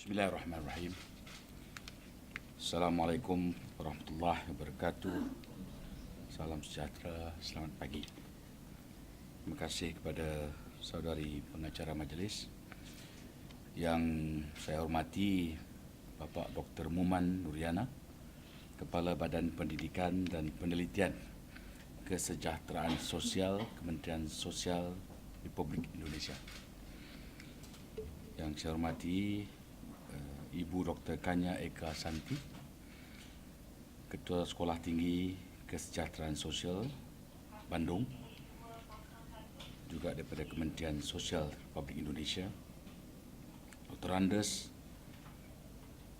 Bismillahirrahmanirrahim. Assalamualaikum warahmatullahi wabarakatuh. Salam sejahtera, selamat pagi. Terima kasih kepada saudari pengacara majlis yang saya hormati, Bapak Dr. Muman Nuriana, Kepala Badan Pendidikan dan Penelitian Kesejahteraan Sosial Kementerian Sosial Republik Indonesia. Yang saya hormati Ibu Dr. Kanya Eka Santi, Ketua Sekolah Tinggi Kesejahteraan Sosial Bandung, juga daripada Kementerian Sosial Republik Indonesia, Dr. Andes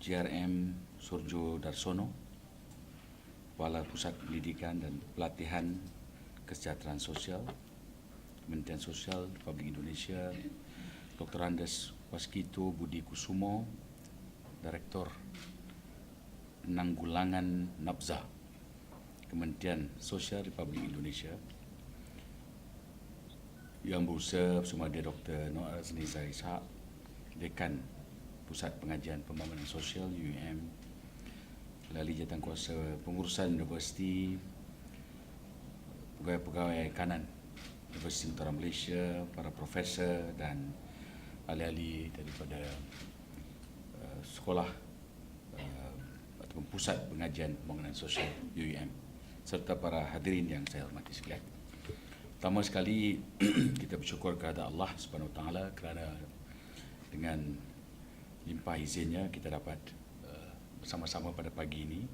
JRM Surjo Darsono, Kepala Pusat Pendidikan dan Pelatihan Kesejahteraan Sosial Kementerian Sosial Republik Indonesia, Dr. Andes Waskito Budi Kusumo, Direktur Penanggulangan Nafza Kementerian Sosial Republik Indonesia, Yang Berusaha bersama dia Dr. Noor Azniza Ishak, Dekan Pusat Pengajian Pembangunan Sosial UUM, Ahli Jawatankuasa Pengurusan Universiti, pegawai-pegawai kanan Universiti Utara Malaysia, para profesor dan ahli-ahli daripada sekolah ataupun Pusat Pengajian Pembangunan Sosial UUM, serta para hadirin yang saya hormati sekalian. Pertama sekali kita bersyukur kepada Allah Subhanahu Wa Taala kerana dengan limpah izinnya kita dapat bersama-sama pada pagi ini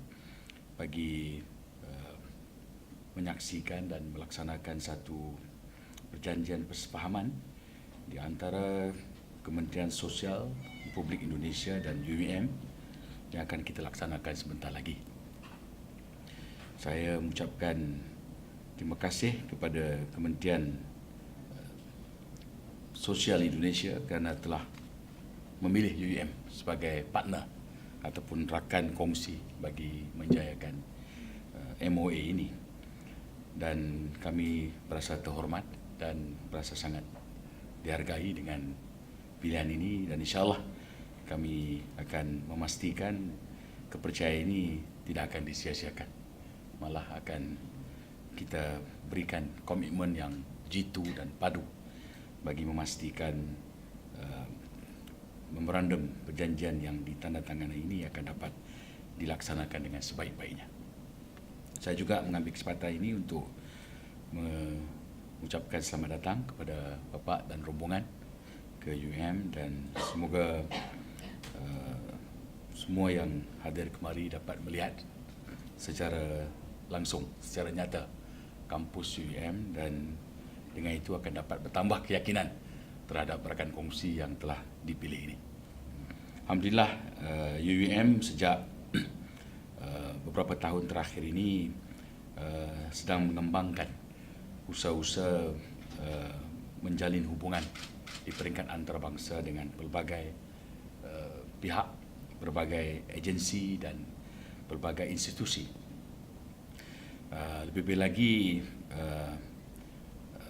bagi menyaksikan dan melaksanakan satu perjanjian persefahaman di antara Kementerian Sosial Republik Indonesia dan UUM yang akan kita laksanakan sebentar lagi. Saya mengucapkan terima kasih kepada Kementerian Sosial Indonesia kerana telah memilih UUM sebagai partner ataupun rakan kongsi bagi menjayakan MOA ini, dan kami berasa terhormat dan berasa sangat dihargai dengan pilihan ini, dan insyaAllah kami akan memastikan kepercayaan ini tidak akan disia-siakan, malah akan kita berikan komitmen yang jitu dan padu bagi memastikan memorandum perjanjian yang ditandatangani ini akan dapat dilaksanakan dengan sebaik-baiknya. Saya juga mengambil kesempatan ini untuk mengucapkan selamat datang kepada Bapak dan rombongan ke UUM, dan semoga semua yang hadir kemari dapat melihat secara langsung, secara nyata kampus UUM, dan dengan itu akan dapat bertambah keyakinan terhadap rakan kongsi yang telah dipilih ini. Alhamdulillah, UUM sejak beberapa tahun terakhir ini sedang mengembangkan usaha-usaha menjalin hubungan di peringkat antarabangsa dengan pelbagai pihak, berbagai agensi dan pelbagai institusi. Lebih-lebih lagi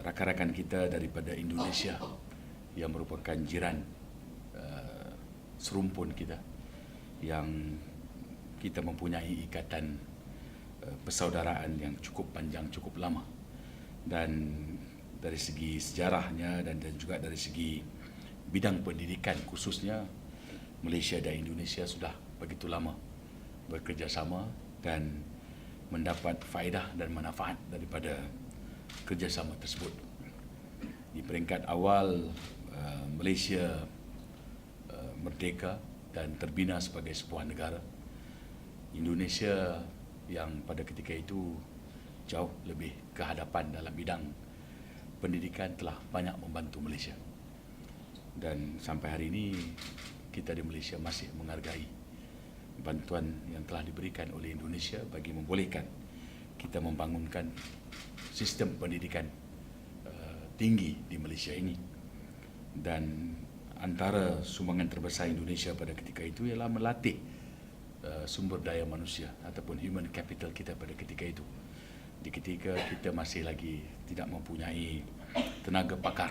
rakan-rakan kita daripada Indonesia yang merupakan jiran serumpun kita, yang kita mempunyai ikatan persaudaraan yang cukup panjang, cukup lama, dan dari segi sejarahnya dan juga dari segi bidang pendidikan khususnya, Malaysia dan Indonesia sudah begitu lama bekerjasama dan mendapat faedah dan manfaat daripada kerjasama tersebut. Di peringkat awal Malaysia merdeka dan terbina sebagai sebuah negara, Indonesia yang pada ketika itu jauh lebih ke hadapan dalam bidang pendidikan telah banyak membantu Malaysia, dan sampai hari ini kita di Malaysia masih menghargai bantuan yang telah diberikan oleh Indonesia bagi membolehkan kita membangunkan sistem pendidikan tinggi di Malaysia ini. Dan antara sumbangan terbesar Indonesia pada ketika itu ialah melatih sumber daya manusia ataupun human capital kita pada ketika itu. Di ketika kita masih lagi tidak mempunyai tenaga pakar,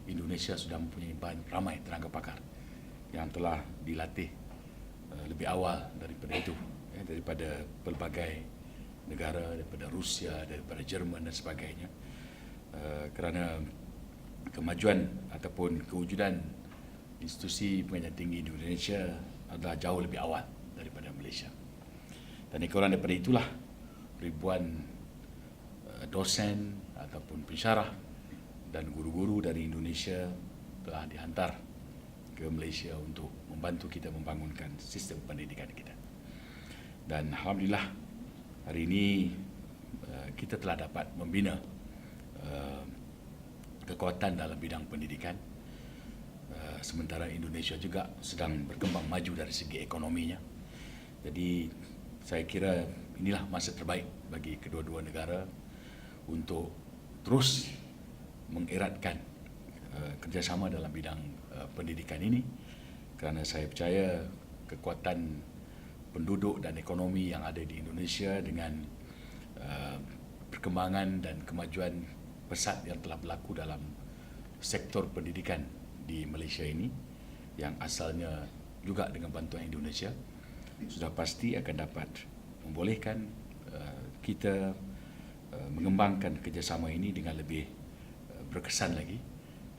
Indonesia sudah mempunyai ramai tenaga pakar yang telah dilatih lebih awal daripada itu, daripada pelbagai negara, daripada Rusia, daripada Jerman dan sebagainya. Kerana kemajuan ataupun kewujudan institusi pengajian tinggi di Indonesia adalah jauh lebih awal daripada Malaysia. Dan ekoran daripada itulah ribuan dosen ataupun pensyarah dan guru-guru dari Indonesia telah dihantar ke Malaysia untuk membantu kita membangunkan sistem pendidikan kita. Dan alhamdulillah hari ini kita telah dapat membina kekuatan dalam bidang pendidikan, sementara Indonesia juga sedang berkembang maju dari segi ekonominya. Jadi saya kira inilah masa terbaik bagi kedua-dua negara untuk terus mengeratkan kerjasama dalam bidang pendidikan ini, kerana saya percaya kekuatan penduduk dan ekonomi yang ada di Indonesia dengan perkembangan dan kemajuan pesat yang telah berlaku dalam sektor pendidikan di Malaysia ini, yang asalnya juga dengan bantuan Indonesia, sudah pasti akan dapat membolehkan kita mengembangkan kerjasama ini dengan lebih berkesan lagi,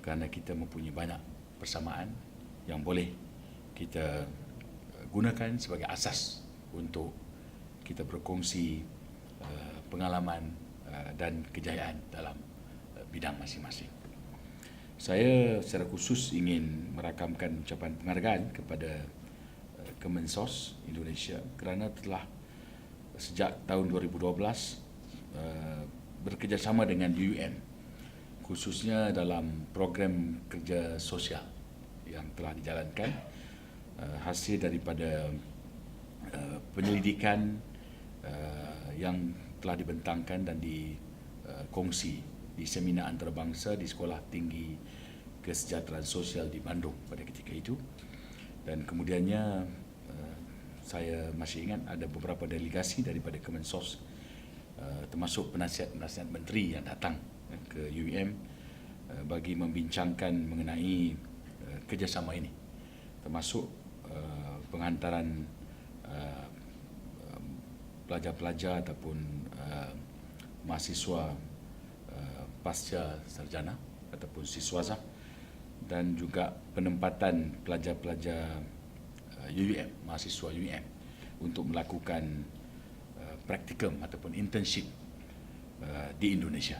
kerana kita mempunyai banyak persamaan yang boleh kita gunakan sebagai asas untuk kita berkongsi pengalaman dan kejayaan dalam bidang masing-masing. Saya secara khusus ingin merakamkan ucapan penghargaan kepada Kemensos Indonesia kerana telah sejak tahun 2012 bekerjasama dengan UUM, khususnya dalam program kerja sosial yang telah dijalankan, hasil daripada penyelidikan yang telah dibentangkan dan dikongsi di seminar antarabangsa di Sekolah Tinggi Kesejahteraan Sosial di Bandung pada ketika itu. Dan kemudiannya saya masih ingat ada beberapa delegasi daripada Kemensos, termasuk penasihat menteri yang datang ke UUM bagi membincangkan mengenai kerjasama ini, termasuk penghantaran pelajar-pelajar ataupun mahasiswa pasca sarjana ataupun siswazah, dan juga penempatan pelajar-pelajar UUM, mahasiswa UUM untuk melakukan praktikum ataupun internship di Indonesia.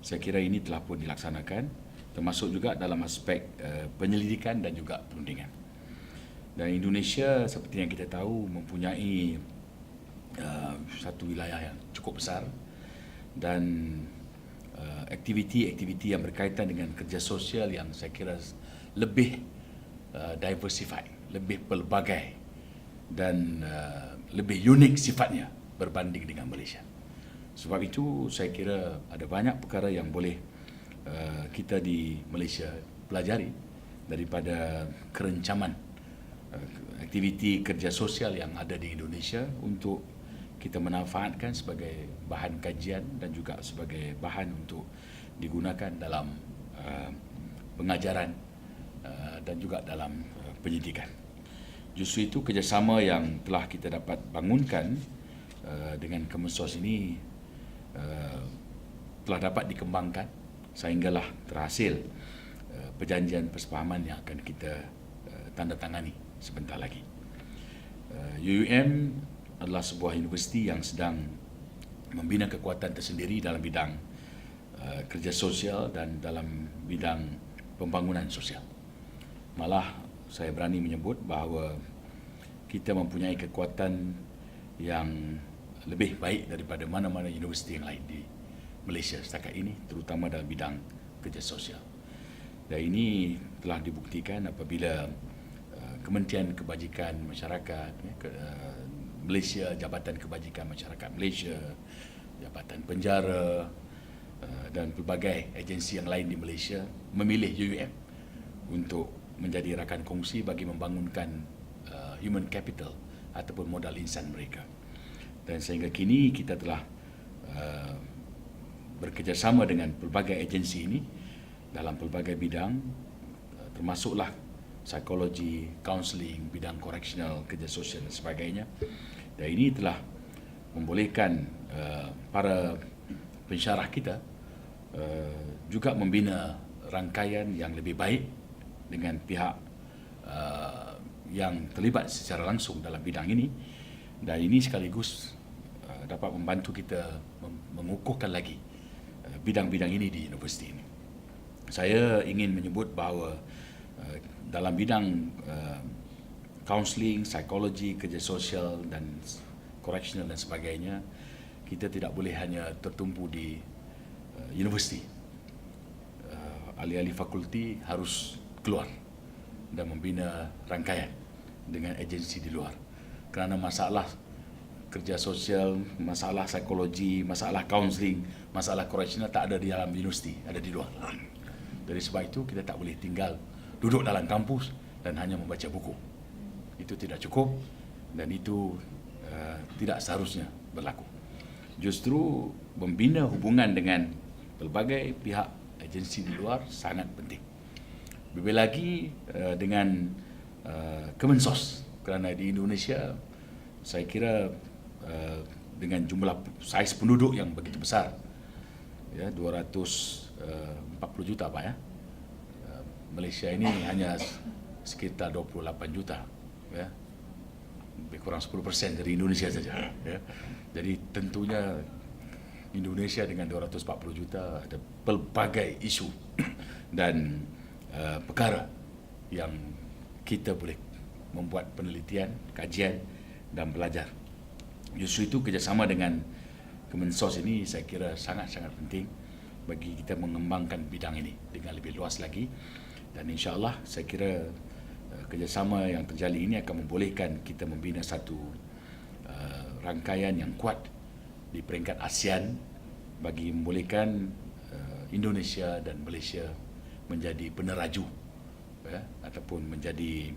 Saya kira ini telah pun dilaksanakan, termasuk juga dalam aspek penyelidikan dan juga perundingan. Dan Indonesia seperti yang kita tahu mempunyai satu wilayah yang cukup besar, dan aktiviti-aktiviti yang berkaitan dengan kerja sosial yang saya kira lebih diversified, lebih pelbagai dan lebih unik sifatnya berbanding dengan Malaysia. Sebab itu saya kira ada banyak perkara yang boleh kita di Malaysia pelajari daripada kerencaman aktiviti kerja sosial yang ada di Indonesia untuk kita manfaatkan sebagai bahan kajian dan juga sebagai bahan untuk digunakan dalam pengajaran dan juga dalam penyidikan. Justru itu kerjasama yang telah kita dapat bangunkan dengan Kemensos ini telah dapat dikembangkan sehinggalah terhasil perjanjian persefahaman yang akan kita tanda tangani sebentar lagi. UUM adalah sebuah universiti yang sedang membina kekuatan tersendiri dalam bidang kerja sosial dan dalam bidang pembangunan sosial. Malah saya berani menyebut bahawa kita mempunyai kekuatan yang lebih baik daripada mana-mana universiti yang lain di Malaysia setakat ini, terutama dalam bidang kerja sosial. Dan ini telah dibuktikan apabila Kementerian Kebajikan Masyarakat Malaysia, Jabatan Kebajikan Masyarakat Malaysia, Jabatan Penjara dan pelbagai agensi yang lain di Malaysia memilih UUM untuk menjadi rakan kongsi bagi membangunkan human capital ataupun modal insan mereka. Dan sehingga kini kita telah bekerjasama dengan pelbagai agensi ini dalam pelbagai bidang, termasuklah psikologi, kaunseling, bidang koreksional, kerja sosial dan sebagainya. Dan ini telah membolehkan para pensyarah kita juga membina rangkaian yang lebih baik dengan pihak yang terlibat secara langsung dalam bidang ini, dan ini sekaligus dapat membantu kita mengukuhkan lagi bidang-bidang ini di universiti ini. Saya ingin menyebut bahawa dalam bidang kaunseling, psikologi, kerja sosial dan koreksional dan sebagainya, kita tidak boleh hanya tertumpu di universiti. Ahli-ahli fakulti harus keluar dan membina rangkaian dengan agensi di luar. Kerana masalah kerja sosial, masalah psikologi, masalah kaunseling, masalah koreksional tak ada di dalam universiti, ada di luar. Dari sebab itu kita tak boleh tinggal duduk dalam kampus dan hanya membaca buku. Itu tidak cukup dan itu tidak seharusnya berlaku. Justru membina hubungan dengan pelbagai pihak agensi di luar sangat penting. Lebih lagi dengan Kemensos, kerana di Indonesia saya kira dengan jumlah saiz penduduk yang begitu besar, ya 240 juta Pak ya. Malaysia ini hanya sekitar 28 juta, ya. Lebih kurang 10% dari Indonesia saja, ya. Jadi tentunya Indonesia dengan 240 juta ada pelbagai isu dan perkara yang kita boleh membuat penelitian, kajian dan belajar. Justru itu kerjasama dengan Kemensos ini saya kira sangat-sangat penting bagi kita mengembangkan bidang ini dengan lebih luas lagi, dan insya-Allah saya kira kerjasama yang terjalin ini akan membolehkan kita membina satu rangkaian yang kuat di peringkat ASEAN bagi membolehkan Indonesia dan Malaysia menjadi peneraju, ya, ataupun menjadi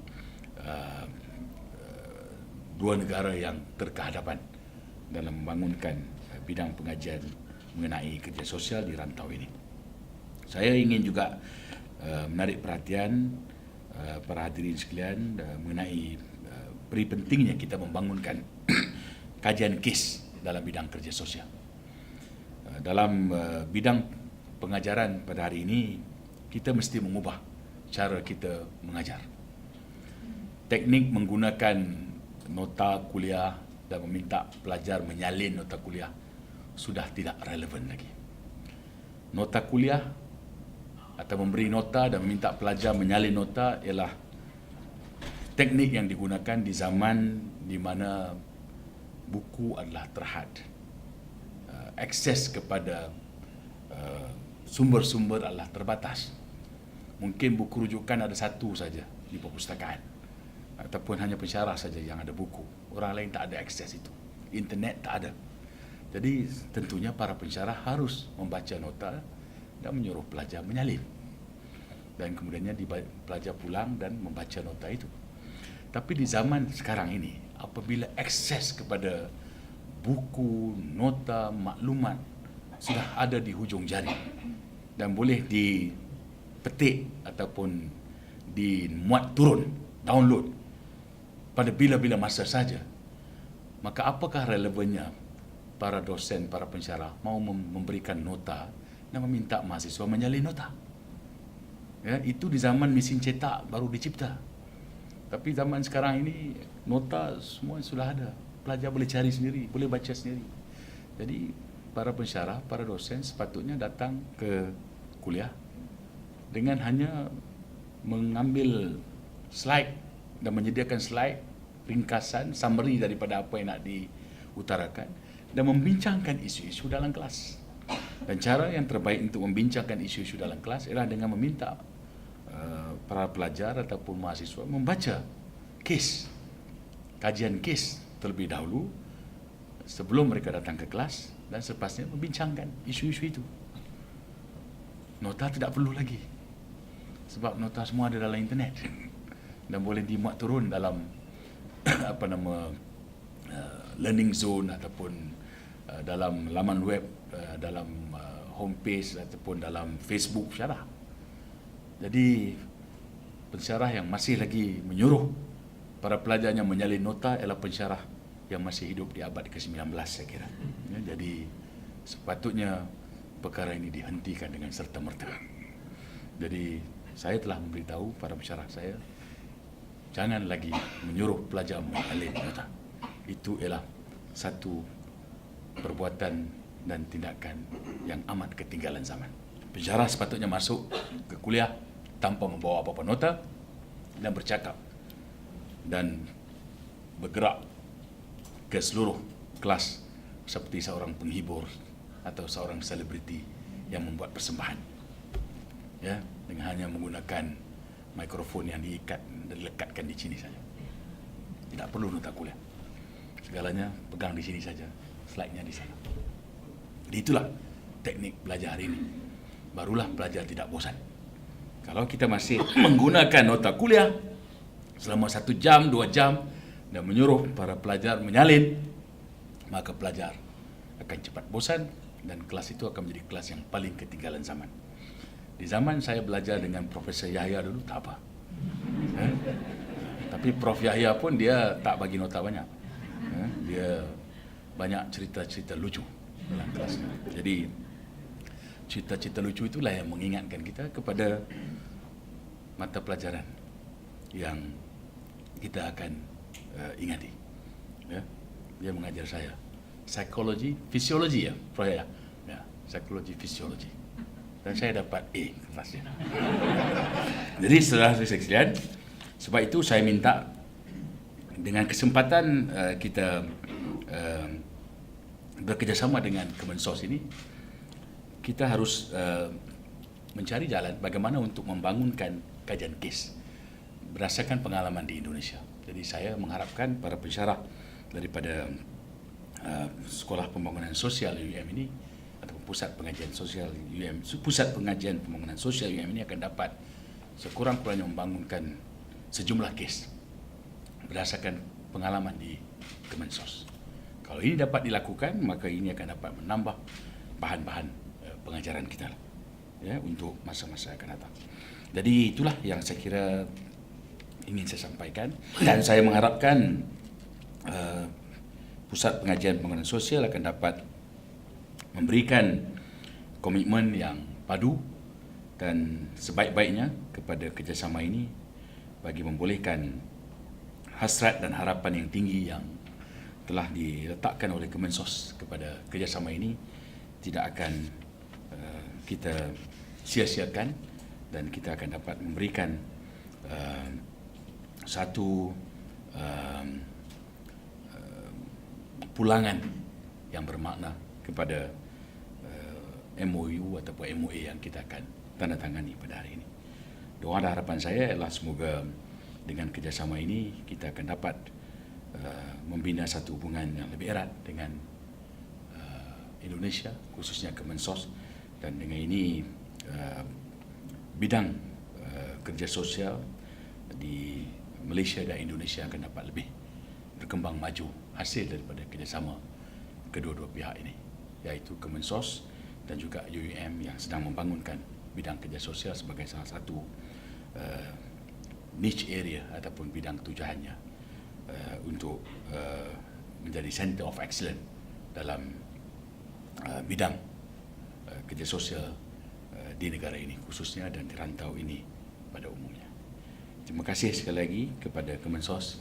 dua negara yang terkehadapan dalam membangunkan bidang pengajian mengenai kerja sosial di rantau ini. Saya ingin juga menarik perhatian para hadirin sekalian mengenai peri pentingnya kita membangunkan kajian kes dalam bidang kerja sosial. Dalam bidang pengajaran pada hari ini, kita mesti mengubah cara kita mengajar. Teknik menggunakan nota kuliah dan meminta pelajar menyalin nota kuliah sudah tidak relevan lagi. Nota kuliah atau memberi nota dan meminta pelajar menyalin nota ialah teknik yang digunakan di zaman di mana buku adalah terhad. Akses kepada sumber-sumber adalah terbatas. Mungkin buku rujukan ada satu saja di perpustakaan, ataupun hanya pensyarah saja yang ada buku. Orang lain tak ada akses itu. Internet tak ada. Jadi tentunya para pensyarah harus membaca nota dan menyuruh pelajar menyalin. Dan kemudiannya pelajar pulang dan membaca nota itu. Tapi di zaman sekarang ini, apabila akses kepada buku, nota, maklumat sudah ada di hujung jari dan boleh dipetik ataupun dimuat turun, download pada bila-bila masa saja, maka apakah relevannya para dosen, para pensyarah mau memberikan nota dan meminta mahasiswa menyalin nota? Ya, itu di zaman mesin cetak baru dicipta. Tapi zaman sekarang ini nota semua sudah ada. Pelajar boleh cari sendiri, boleh baca sendiri. Jadi para pensyarah, para dosen sepatutnya datang ke kuliah dengan hanya mengambil slide dan menyediakan slide ringkasan, summary daripada apa yang nak diutarakan dan membincangkan isu-isu dalam kelas. Dan cara yang terbaik untuk membincangkan isu-isu dalam kelas ialah dengan meminta para pelajar ataupun mahasiswa membaca kes, kajian kes terlebih dahulu sebelum mereka datang ke kelas, dan selepasnya membincangkan isu-isu itu. Nota tidak perlu lagi, sebab nota semua ada dalam internet dan boleh dimuat turun dalam learning zone ataupun dalam laman web, dalam homepage ataupun dalam Facebook syarah. Jadi pensyarah yang masih lagi menyuruh para pelajarnya menyalin nota ialah pensyarah yang masih hidup di abad ke-19, saya kira. Ya, jadi sepatutnya perkara ini dihentikan dengan serta-merta. Jadi saya telah memberitahu para pensyarah saya, jangan lagi menyuruh pelajar menyalin nota. Itu ialah satu perbuatan dan tindakan yang amat ketinggalan zaman. Pensyarah sepatutnya masuk ke kuliah tanpa membawa apa-apa nota dan bercakap dan bergerak ke seluruh kelas seperti seorang penghibur atau seorang selebriti yang membuat persembahan. Ya, dengan hanya menggunakan mikrofon yang diikat dan dilekatkan di sini saja. Tidak perlu nota kuliah. Segalanya pegang di sini saja, slide-nya di sana. Jadi itulah teknik belajar hari ini. Barulah belajar tidak bosan. Kalau kita masih menggunakan nota kuliah selama 1 jam, 2 jam dan menyuruh para pelajar menyalin, maka pelajar akan cepat bosan dan kelas itu akan menjadi kelas yang paling ketinggalan zaman. Di zaman saya belajar dengan Profesor Yahya dulu tak apa. Tapi Prof Yahya pun dia tak bagi nota banyak. Dia banyak cerita-cerita lucu dalam kelasnya. Jadi cerita-cerita lucu itulah yang mengingatkan kita kepada mata pelajaran yang kita akan ingati. Ya, dia mengajar saya psikologi, fisiologi ya, Prof ya, psikologi, fisiologi. Dan saya dapat A kelasnya. Jadi saudara sekalian, sebab itu saya minta dengan kesempatan kita bekerjasama dengan Kemensos ini, kita harus mencari jalan bagaimana untuk membangunkan kajian kes berdasarkan pengalaman di Indonesia. Jadi saya mengharapkan para pensyarah daripada Sekolah Pembangunan Sosial UM ini atau Pusat Pengajian Sosial UM, Pusat Pengajian Pembangunan Sosial UM ini akan dapat sekurang-kurangnya membangunkan sejumlah kes berdasarkan pengalaman di Kemensos. Kalau ini dapat dilakukan, maka ini akan dapat menambah bahan-bahan pengajaran kita ya untuk masa-masa akan datang. Jadi itulah yang saya kira ingin saya sampaikan, dan saya mengharapkan Pusat Pengajian Pembangunan Sosial akan dapat memberikan komitmen yang padu dan sebaik-baiknya kepada kerjasama ini bagi membolehkan hasrat dan harapan yang tinggi yang telah diletakkan oleh Kemensos kepada kerjasama ini tidak akan kita sia-siakan, dan kita akan dapat memberikan satu pulangan yang bermakna kepada MOU ataupun MOA yang kita akan tanda tangani pada hari ini. Doa dan harapan saya adalah semoga dengan kerjasama ini kita akan dapat membina satu hubungan yang lebih erat dengan Indonesia, khususnya Kemensos, dan dengan ini bidang kerja sosial di Malaysia dan Indonesia akan dapat lebih berkembang maju hasil daripada kerjasama kedua-dua pihak ini, iaitu Kemensos dan juga UUM yang sedang membangunkan bidang kerja sosial sebagai salah satu niche area ataupun bidang tujuannya untuk menjadi center of excellence dalam bidang kerja sosial di negara ini khususnya dan di rantau ini pada umumnya. Terima kasih sekali lagi kepada Kemensos,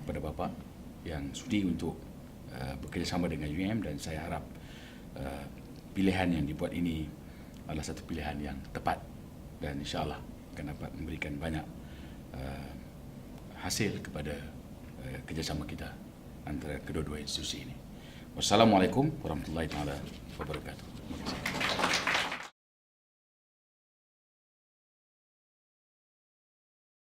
kepada Bapak yang sudi untuk bekerjasama dengan UM, dan saya harap pilihan yang dibuat ini adalah satu pilihan yang tepat dan insya-Allah akan dapat memberikan banyak hasil kepada kerjasama kita antara kedua-dua institusi ini. Wassalamualaikum warahmatullahi wabarakatuh. Terima kasih.